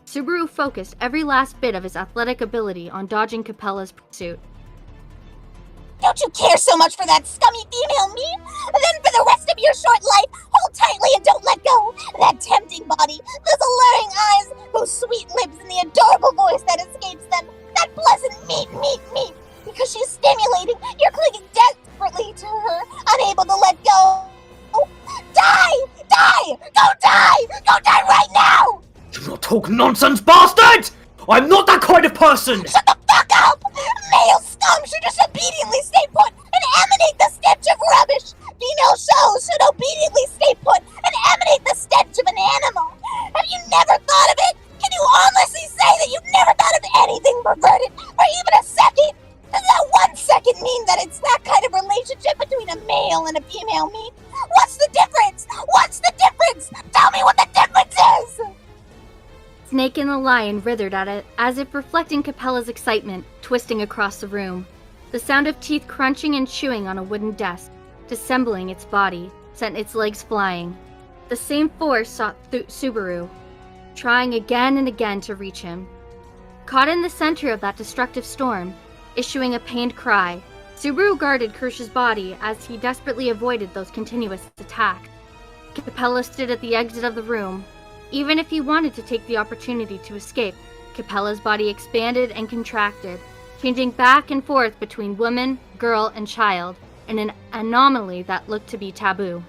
Subaru focused every last bit of his athletic ability on dodging Capella's pursuit. Don't you care so much for that scummy female me? Then for the rest of your short life, hold tightly and don't let go. That tempting body, those alluring eyes, those sweet lips, and the adorable voice that escapes them. That pleasant meat. Because she's stimulating, you're clinging desperately to her, unable to let go. Die! Go die right now! Do not talk nonsense, bastard! I'm not that kind of person! Shut the fuck up! Male scum should just obediently stay put and emanate the stench of rubbish! Female shows should obediently stay put and emanate the stench of an animal! Have you never thought of it? Can you honestly say that you've never thought of anything perverted for even a second? Does that 1 second mean that it's that kind of relationship between a male and a female me? What's the difference? Tell me what the difference is! Snake and the lion writhed at it, as if reflecting Capella's excitement, twisting across the room. The sound of teeth crunching and chewing on a wooden desk, dissembling its body, sent its legs flying. The same force sought Subaru, trying again and again to reach him. Caught in the center of that destructive storm, issuing a pained cry, Subaru guarded Kirsch's body as he desperately avoided those continuous attacks. Capella stood at the exit of the room. Even if he wanted to take the opportunity to escape, Capella's body expanded and contracted, changing back and forth between woman, girl, and child, in an anomaly that looked to be taboo.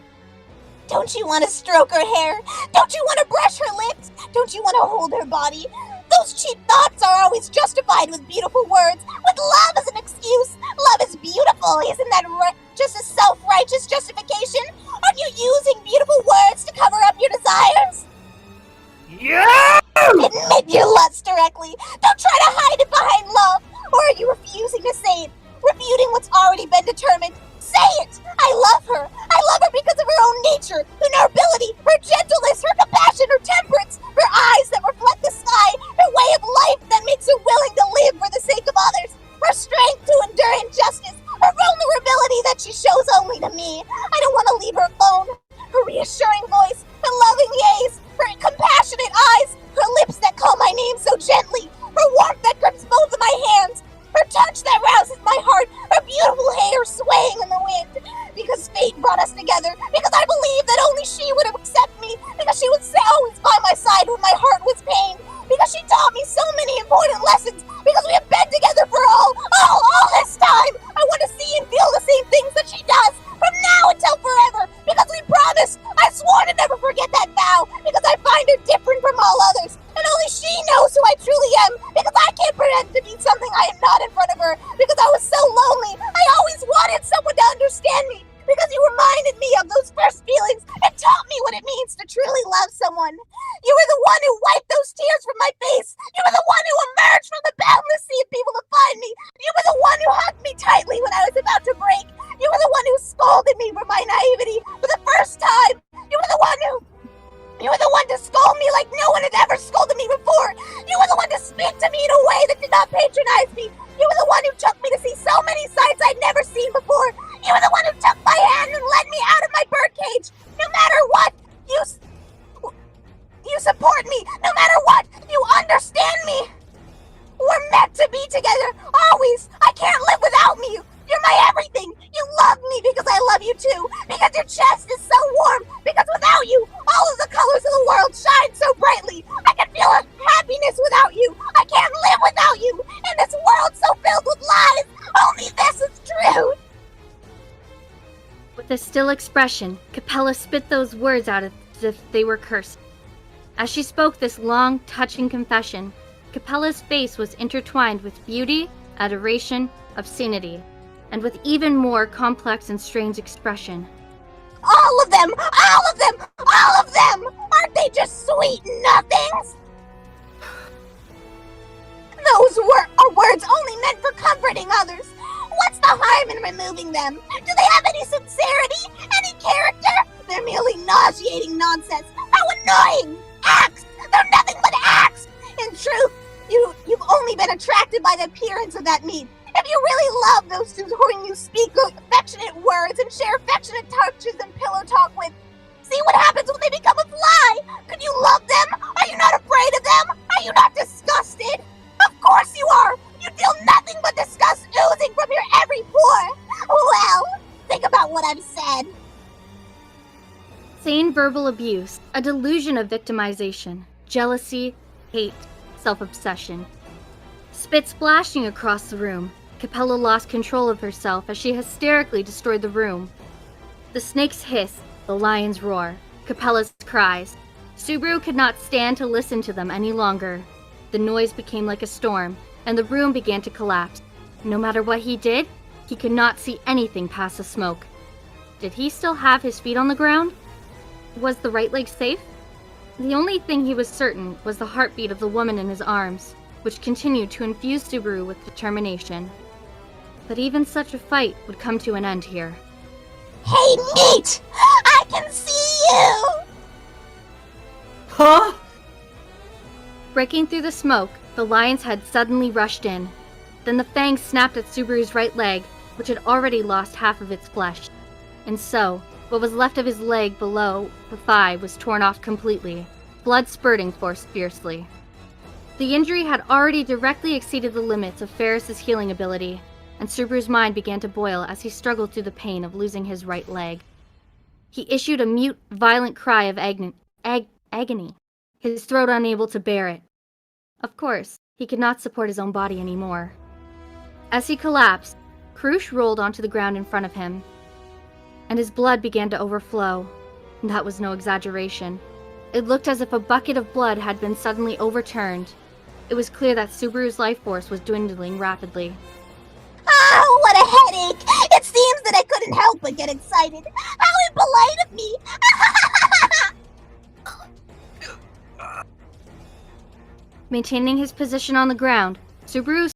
Don't you want to stroke her hair? Don't you want to brush her lips? Don't you want to hold her body? Those cheap thoughts are always justified with beautiful words, with love as an excuse. Love is beautiful, isn't that just a self-righteous justification? Aren't you using beautiful words to cover up your desires? Yeah! Admit your lust directly. Don't try to hide it behind love. Or are you refusing to say it? Refuting what's already been determined? Say it! I love her. I love her because of her own nature, her nobility, her gentleness, her compassion, her temperance, her eyes that reflect the sky, her way of life that makes her willing to live for the sake of others, her strength to endure injustice, her vulnerability that she shows only to me. I don't want to leave her alone. Her reassuring voice, her loving gaze, her compassionate eyes, her lips that call my name so gently, her warmth that grips both of my hands, her touch that rouses my heart, her beautiful hair swaying in the wind. Because fate brought us together, because I believe that only she would accept me, because she was always by my side when my heart was pained, because she taught me so many important lessons, because we have been together for all this time. I want to see and feel the same things that she does, from now until forever, because we promised. I swore to never forget that vow, because I find her different from all others, and only she knows who I truly am, because I can't pretend to be something I am not in front of her, because I was so lonely. I always wanted someone to understand me, because you reminded me of those first feelings and taught me what it means to truly love someone. You were the one who wiped those tears from my face. You were the one who emerged from the boundless sea of people to find me. You were the one who hugged me tightly when I was about to break. You were the one who scolded me for my naivety for the first time. You were the one to scold me like no one had ever scolded me before. You were the one to speak to me in a way that did not patronize me. You were the one who took me to see so many sights I'd never seen before. You were the one who took my hand and led me out of my birdcage. No matter what, you support me. No matter what, you understand me. We're meant to be together, always. I can't live without you. You're my everything. You love me because I love you too. Because your chest is so warm. Because without you, all of the colors of the world shine so brightly. I can feel happiness without you. I can't live without you. In this world so filled with lies, only this is true. With a still expression, Capella spit those words out as if they were cursed. As she spoke this long, touching confession, Capella's face was intertwined with beauty, adoration, obscenity, and with even more complex and strange expression. All of them! All of them! All of them! Aren't they just sweet nothings? Those are words only meant for comforting others. What's the harm in removing them? Do they have any sincerity? Any character? They're merely nauseating nonsense. How annoying! Acts! They're nothing but acts! In truth, you've only been attracted by the appearance of that meat. If you really love those to whom you speak affectionate words and share affectionate touches and pillow talk with, see what happens when they become a fly! Could you love them? Are you not afraid of them? Are you verbal abuse, a delusion of victimization, jealousy, hate, self-obsession. Spit splashing across the room, Capella lost control of herself as she hysterically destroyed the room. The snake's hiss, the lion's roar, Capella's cries. Subaru could not stand to listen to them any longer. The noise became like a storm, and the room began to collapse. No matter what he did, he could not see anything past the smoke. Did he still have his feet on the ground? Was the right leg safe? The only thing he was certain was the heartbeat of the woman in his arms, which continued to infuse Subaru with determination. But even such a fight would come to an end here. Hey, Meat! I can see you! Huh? Breaking through the smoke, the lion's head suddenly rushed in. Then the fangs snapped at Subaru's right leg, which had already lost half of its flesh. And so, what was left of his leg below the thigh was torn off completely, blood spurting forth fiercely. The injury had already directly exceeded the limits of Ferris's healing ability, and Subaru's mind began to boil as he struggled through the pain of losing his right leg. He issued a mute, violent cry of agony, his throat unable to bear it. Of course, he could not support his own body anymore. As he collapsed, Krush rolled onto the ground in front of him, and his blood began to overflow. That was no exaggeration. It looked as if a bucket of blood had been suddenly overturned. It was clear that Subaru's life force was dwindling rapidly. Oh, what a headache! It seems that I couldn't help but get excited. How impolite of me! Maintaining his position on the ground, Subaru